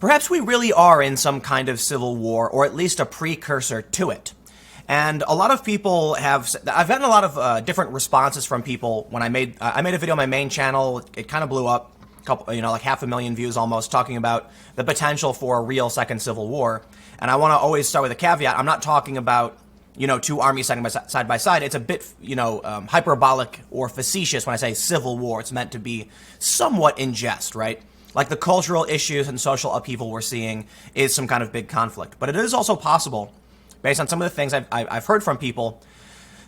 perhaps we really are in some kind of civil war, or at least a precursor to it. And a lot of people I've gotten a lot of different responses from people when I made a video on my main channel. It kind of blew up, like 500,000 views almost, talking about the potential for a real second civil war. And I want to always start with a caveat. I'm not talking about, two armies side by side. It's a bit, hyperbolic or facetious when I say civil war. It's meant to be somewhat in jest, right? Like the cultural issues and social upheaval we're seeing is some kind of big conflict. But it is also possible, based on some of the things I've heard from people,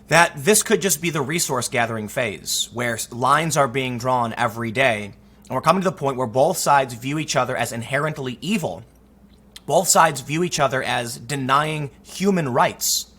that this could just be the resource gathering phase, where lines are being drawn every day, and we're coming to the point where both sides view each other as inherently evil. Both sides view each other as denying human rights.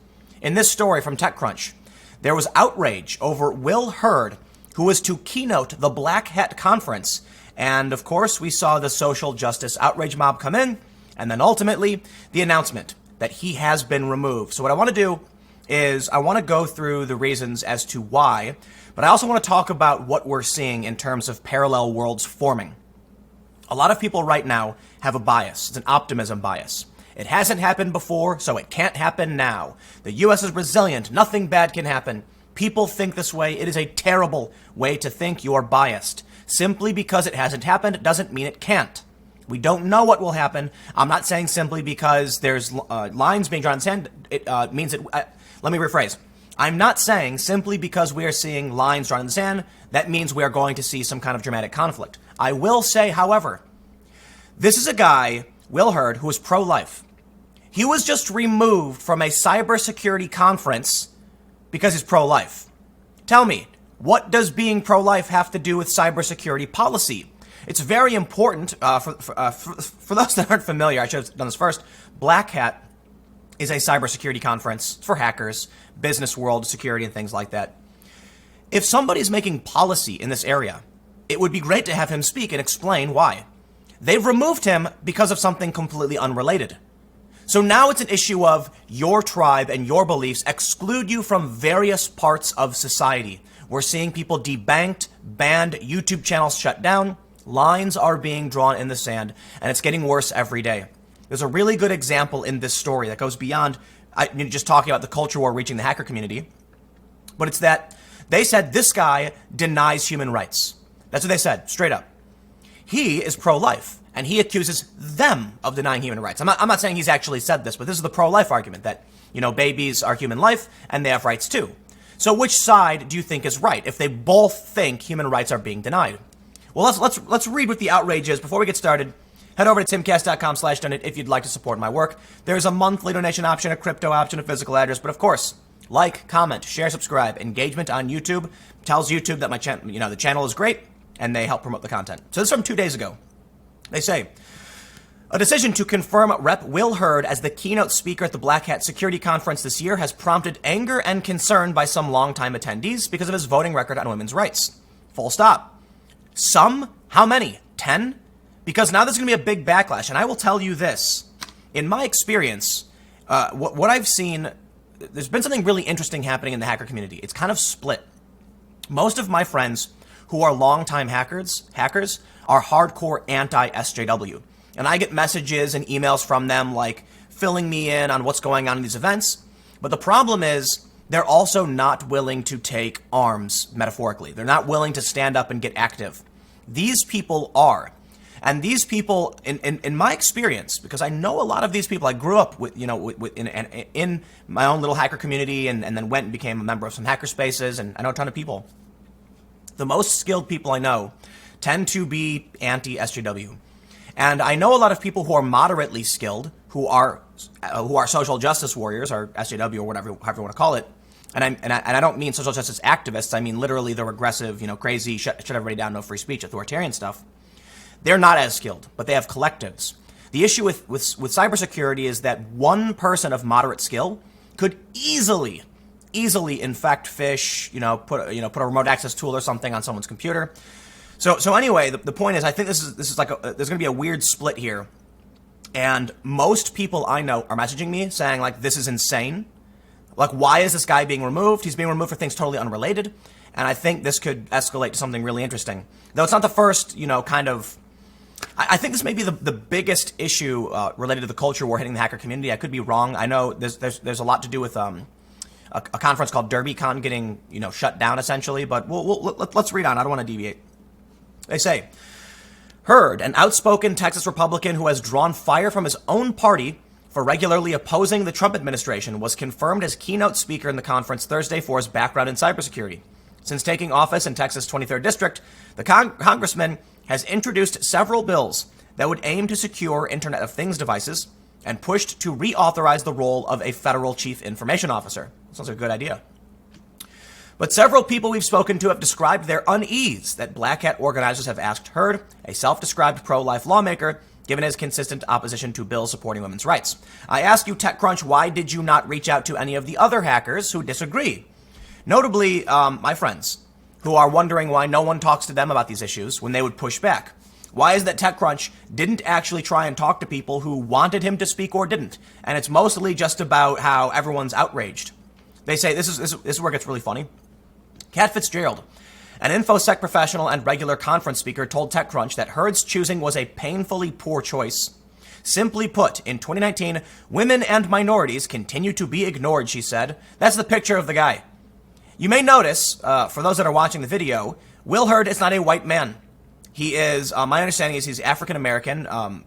In this story from TechCrunch, there was outrage over Will Hurd, who was to keynote the Black Hat conference. And of course, we saw the social justice outrage mob come in, and then ultimately the announcement that he has been removed. So what I want to do is I want to go through the reasons as to why, but I also want to talk about what we're seeing in terms of parallel worlds forming. A lot of people right now have a bias. It's an optimism bias. It hasn't happened before, so it can't happen now. The U.S. is resilient. Nothing bad can happen. People think this way. It is a terrible way to think. You're biased. Simply because it hasn't happened doesn't mean it can't. We don't know what will happen. I'm not saying simply because there's lines being drawn in sand, it means it. Let me rephrase. I'm not saying simply because we are seeing lines drawn in the sand, that means we are going to see some kind of dramatic conflict. I will say, however, this is a guy, Will Hurd, who is pro-life. He was just removed from a cybersecurity conference because he's pro-life. Tell me, what does being pro-life have to do with cybersecurity policy? It's very important. For those that aren't familiar, I should have done this first. Black Hat is a cybersecurity conference for hackers, business world, security, and things like that. If somebody's making policy in this area, it would be great to have him speak and explain why. They've removed him because of something completely unrelated. So now it's an issue of your tribe and your beliefs exclude you from various parts of society. We're seeing people debanked, banned, YouTube channels shut down. Lines are being drawn in the sand, and it's getting worse every day. There's a really good example in this story that goes beyond just talking about the culture war reaching the hacker community, but it's that they said this guy denies human rights. That's what they said, straight up. He is pro-life, and he accuses them of denying human rights. I'm not saying he's actually said this, but this is the pro-life argument that, babies are human life, and they have rights too. So which side do you think is right if they both think human rights are being denied? Well, let's read what the outrage is. Before we get started, head over to timcast.com/donate if you'd like to support my work. There's a monthly donation option, a crypto option, a physical address, but of course, like, comment, share, subscribe. Engagement on YouTube tells YouTube that my the channel is great, and they help promote the content. So this is from 2 days ago. They say, a decision to confirm Rep. Will Hurd as the keynote speaker at the Black Hat Security Conference this year has prompted anger and concern by some longtime attendees because of his voting record on women's rights. Full stop. Some? How many? 10? Because now there's going to be a big backlash. And I will tell you this. In my experience, what I've seen, there's been something really interesting happening in the hacker community. It's kind of split. Most of my friends who are longtime hackers are hardcore anti-SJW. And I get messages and emails from them like filling me in on what's going on in these events. But the problem is they're also not willing to take arms, metaphorically. They're not willing to stand up and get active. These people are. And these people, in my experience, because I know a lot of these people, I grew up with, in my own little hacker community and then went and became a member of some hacker spaces, and I know a ton of people. The most skilled people I know tend to be anti-SJW. And I know a lot of people who are moderately skilled, who are social justice warriors, or SJW, or whatever, however you want to call it. And I don't mean social justice activists. I mean literally the regressive, crazy, shut everybody down, no free speech, authoritarian stuff. They're not as skilled, but they have collectives. The issue with cybersecurity is that one person of moderate skill could easily infect, phish, put a remote access tool or something on someone's computer. So anyway, the point is, I think this is like there's going to be a weird split here, and most people I know are messaging me saying like, this is insane. Like, why is this guy being removed? He's being removed for things totally unrelated, and I think this could escalate to something really interesting. Though it's not the first, kind of I think this may be the biggest issue related to the culture war hitting the hacker community. I could be wrong. I know there's a lot to do with a conference called DerbyCon getting shut down essentially. But let's read on. I don't want to deviate. They say, Hurd, an outspoken Texas Republican who has drawn fire from his own party for regularly opposing the Trump administration, was confirmed as keynote speaker in the conference Thursday for his background in cybersecurity. Since taking office in Texas' 23rd District, the congressman has introduced several bills that would aim to secure Internet of Things devices and pushed to reauthorize the role of a federal chief information officer. Sounds like a good idea. But several people we've spoken to have described their unease that Black Hat organizers have asked Hurd, a self-described pro-life lawmaker, given his consistent opposition to bills supporting women's rights. I ask you, TechCrunch, why did you not reach out to any of the other hackers who disagree? Notably, my friends, who are wondering why no one talks to them about these issues when they would push back. Why is that TechCrunch didn't actually try and talk to people who wanted him to speak or didn't? And it's mostly just about how everyone's outraged. They say, this is where it gets really funny. Kat Fitzgerald, an InfoSec professional and regular conference speaker, told TechCrunch that Hurd's choosing was a painfully poor choice. Simply put, in 2019, women and minorities continue to be ignored, she said. That's the picture of the guy. You may notice, for those that are watching the video, Will Hurd is not a white man. He is, my understanding is he's African-American, I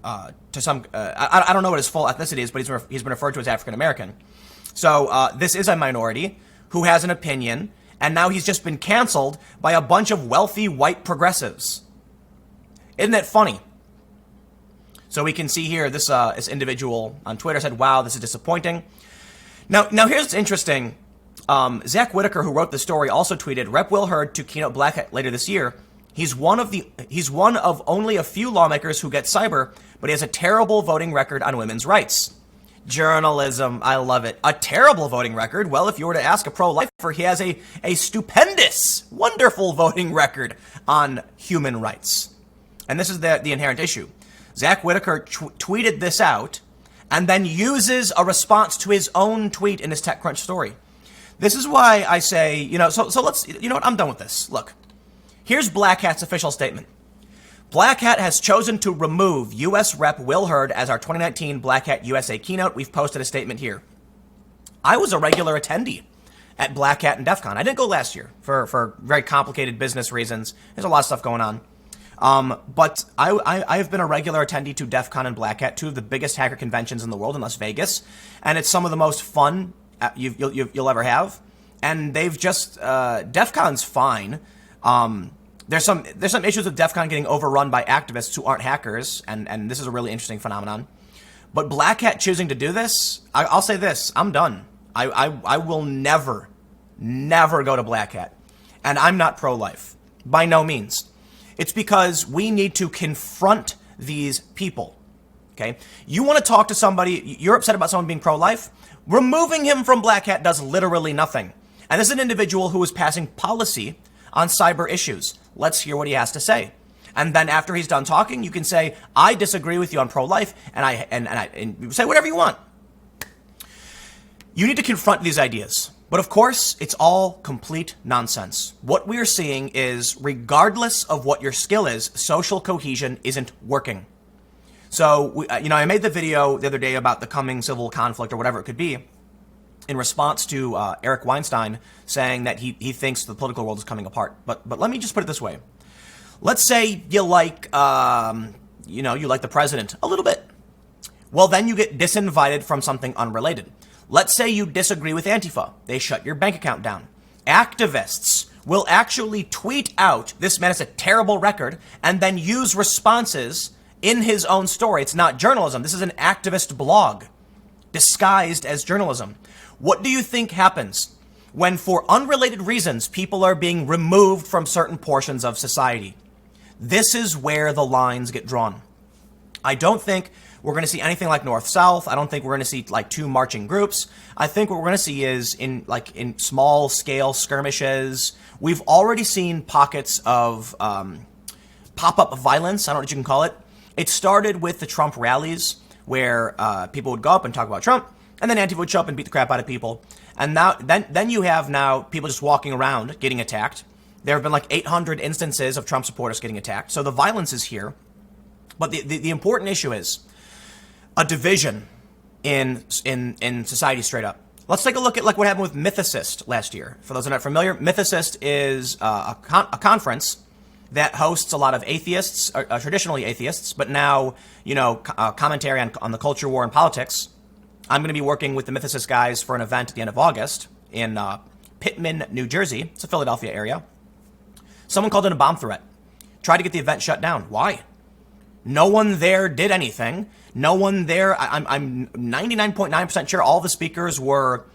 don't know what his full ethnicity is, but he's been referred to as African-American. So this is a minority who has an opinion, and now he's just been canceled by a bunch of wealthy white progressives. Isn't that funny? So we can see here, this individual on Twitter said, wow, this is disappointing. Now here's what's interesting. Zach Whitaker, who wrote the story, also tweeted, Rep. Will Hurd to keynote Black Hat later this year. He's one of only a few lawmakers who get cyber, but he has a terrible voting record on women's rights. Journalism, I love it. A terrible voting record? Well, if you were to ask a pro-lifer, he has a stupendous, wonderful voting record on human rights. And this is the inherent issue. Zach Whitaker tweeted this out and then uses a response to his own tweet in his TechCrunch story. This is why I say, so let's, what, I'm done with this. Look, here's Black Hat's official statement. Black Hat has chosen to remove U.S. Rep. Will Hurd as our 2019 Black Hat USA keynote. We've posted a statement here. I was a regular attendee at Black Hat and DEF CON. I didn't go last year for very complicated business reasons. There's a lot of stuff going on. But I have been a regular attendee to DEF CON and Black Hat, two of the biggest hacker conventions in the world in Las Vegas. And it's some of the most fun you'll ever have. And they've just, DEF CON's fine. There's some issues with DEF CON getting overrun by activists who aren't hackers, and this is a really interesting phenomenon. But Black Hat choosing to do this, I'll say this, I'm done. I will never go to Black Hat. And I'm not pro-life. By no means. It's because we need to confront these people. Okay? You want to talk to somebody, you're upset about someone being pro-life? Removing him from Black Hat does literally nothing. And this is an individual who is passing policy on cyber issues. Let's hear what he has to say. And then after he's done talking, you can say, I disagree with you on pro-life, and you say whatever you want. You need to confront these ideas. But of course, it's all complete nonsense. What we're seeing is, regardless of what your skill is, social cohesion isn't working. So, I made the video the other day about the coming civil conflict or whatever it could be in response to Eric Weinstein saying that he thinks the political world is coming apart. But let me just put it this way. Let's say you like, you like the president a little bit. Well, then you get disinvited from something unrelated. Let's say you disagree with Antifa. They shut your bank account down. Activists will actually tweet out, this man has a terrible record, and then use responses in his own story. It's not journalism. This is an activist blog disguised as journalism. What do you think happens when, for unrelated reasons, people are being removed from certain portions of society? This is where the lines get drawn. I don't think we're going to see anything like North-South. I don't think we're going to see like two marching groups. I think what we're going to see is in small scale skirmishes. We've already seen pockets of pop-up violence. I don't know what you can call it. It started with the Trump rallies where people would go up and talk about Trump, and then Antifa would show up and beat the crap out of people. And now, then you have now people just walking around getting attacked. There have been like 800 instances of Trump supporters getting attacked. So the violence is here. But the important issue is a division in society straight up. Let's take a look at like what happened with Mythicist last year. For those who are not familiar, Mythicist is a conference that hosts a lot of atheists, traditionally atheists, but now, commentary on the culture war and politics. I'm going to be working with the Mythicist guys for an event at the end of August in Pittman, New Jersey. It's a Philadelphia area. Someone called in a bomb threat. Tried to get the event shut down. Why? No one there did anything. No one there. I'm 99.9% sure all the speakers were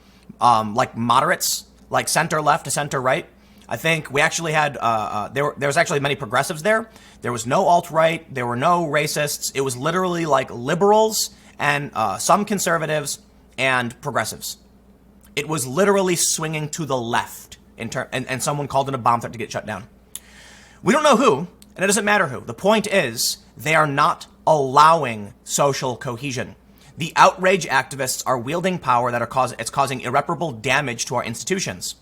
like moderates, like center left to center right. I think we actually had there was actually many progressives there. There was no alt-right. There were no racists. It was literally like liberals and some conservatives and progressives. It was literally swinging to the left and someone called in a bomb threat to get shut down. We don't know who, and it doesn't matter who. The point is they are not allowing social cohesion. The outrage activists are wielding power that it's causing irreparable damage to our institutions.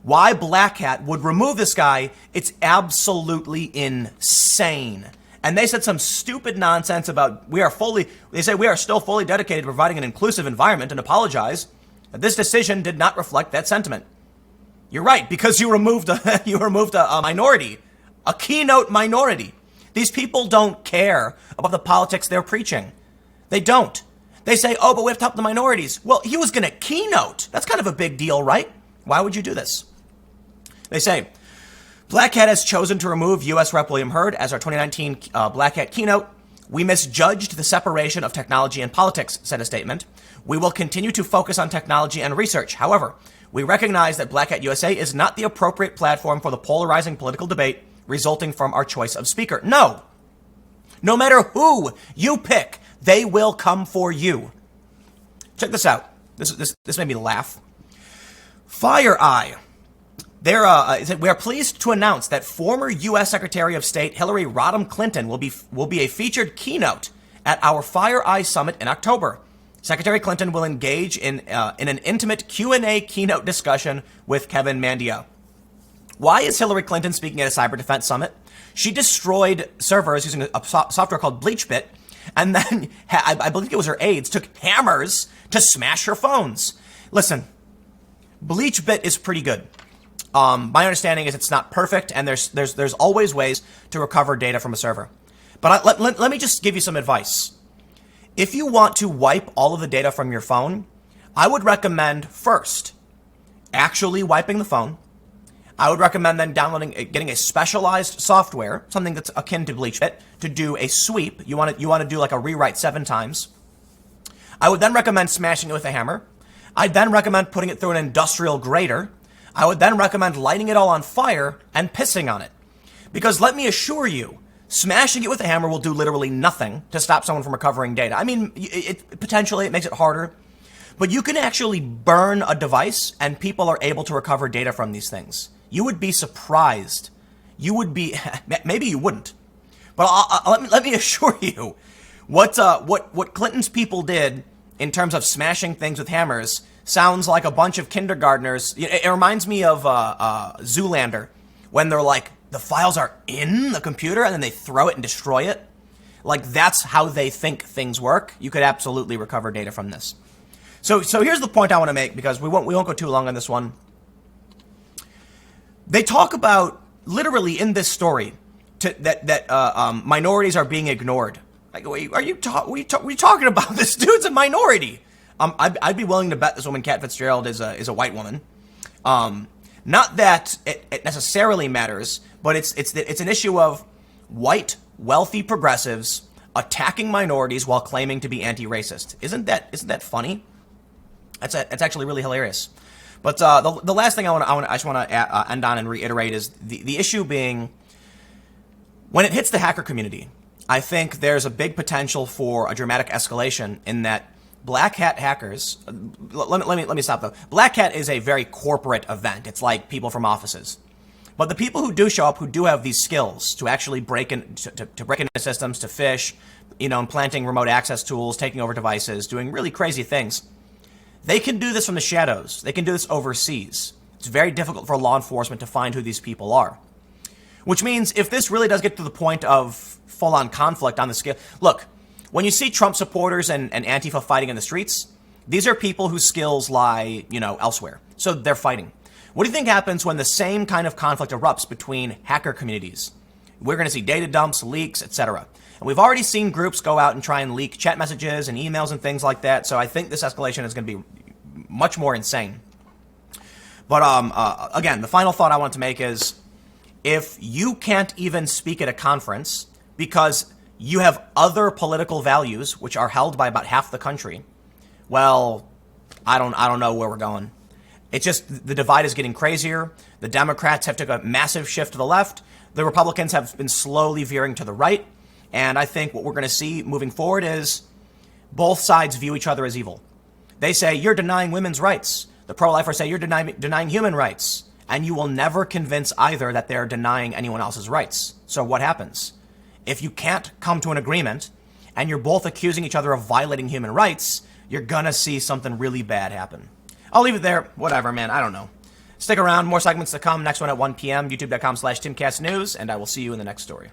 Why blackhat would remove this guy, it's absolutely insane. And they said some stupid nonsense about we are still fully dedicated to providing an inclusive environment and apologize that this decision did not reflect that sentiment. You're right, because you removed a minority, a keynote minority. These people don't care about the politics they're preaching. They don't. They say, oh, but we have to help the minorities. Well, he was going to keynote. That's kind of a big deal, right? Why would you do this? They say, blackhat has chosen to remove U.S. Rep. William Hurd as our 2019 blackhat keynote. We misjudged the separation of technology and politics, said a statement. We will continue to focus on technology and research. However, we recognize that Blackhat USA is not the appropriate platform for the polarizing political debate resulting from our choice of speaker. No. No matter who you pick, they will come for you. Check this out. This made me laugh. FireEye. We are pleased to announce that former U.S. Secretary of State Hillary Rodham Clinton will be a featured keynote at our FireEye Summit in October. Secretary Clinton will engage in an intimate Q&A keynote discussion with Kevin Mandia. Why is Hillary Clinton speaking at a cyber defense summit? She destroyed servers using a software called BleachBit, and then I believe it was her aides took hammers to smash her phones. Listen, BleachBit is pretty good. My understanding is it's not perfect, and there's always ways to recover data from a server. But let me just give you some advice. If you want to wipe all of the data from your phone, I would recommend first actually wiping the phone. I would recommend then getting a specialized software, something that's akin to BleachBit, to do a sweep. You want to do like a rewrite 7 times. I would then recommend smashing it with a hammer. I'd then recommend putting it through an industrial grater. I would then recommend lighting it all on fire and pissing on it. Because let me assure you, smashing it with a hammer will do literally nothing to stop someone from recovering data. I mean, potentially it makes it harder, but you can actually burn a device and people are able to recover data from these things. You would be surprised. You would be, maybe you wouldn't, but let me assure you, what Clinton's people did in terms of smashing things with hammers sounds like a bunch of kindergartners. It reminds me of Zoolander, when they're like, the files are in the computer and then they throw it and destroy it. Like, that's how they think things work. You could absolutely recover data from this. So here's the point I want to make, because we won't go too long on this one. They talk about, literally in this story, that minorities are being ignored. Like, what are you talking about? This dude's a minority. I'd be willing to bet this woman, Cat Fitzgerald, is a white woman. Not that it necessarily matters, but it's an issue of white, wealthy progressives attacking minorities while claiming to be anti-racist. Isn't that funny? It's actually really hilarious. But the last thing I just want to end on and reiterate is the issue being, when it hits the hacker community, I think there's a big potential for a dramatic escalation in that black hat hackers. Let me stop though. Black hat is a very corporate event. It's like people from offices. But the people who do show up, who do have these skills to actually break into systems, to phish, implanting remote access tools, taking over devices, doing really crazy things, they can do this from the shadows. They can do this overseas. It's very difficult for law enforcement to find who these people are. Which means if this really does get to the point of full-on conflict on the scale... Look, when you see Trump supporters and Antifa fighting in the streets, these are people whose skills lie, elsewhere. So they're fighting. What do you think happens when the same kind of conflict erupts between hacker communities? We're going to see data dumps, leaks, etc. And we've already seen groups go out and try and leak chat messages and emails and things like that. So I think this escalation is going to be much more insane. But again, the final thought I want to make is, if you can't even speak at a conference because you have other political values which are held by about half the country, well, I don't know where we're going. It's just the divide is getting crazier. The Democrats have took a massive shift to the left. The Republicans have been slowly veering to the right. And I think what we're going to see moving forward is both sides view each other as evil. They say, you're denying women's rights. The pro-lifers say, you're denying human rights. And you will never convince either that they're denying anyone else's rights. So what happens? If you can't come to an agreement and you're both accusing each other of violating human rights, you're going to see something really bad happen. I'll leave it there. Whatever, man. I don't know. Stick around. More segments to come. Next one at 1 p.m. YouTube.com/TimCastNews. And I will see you in the next story.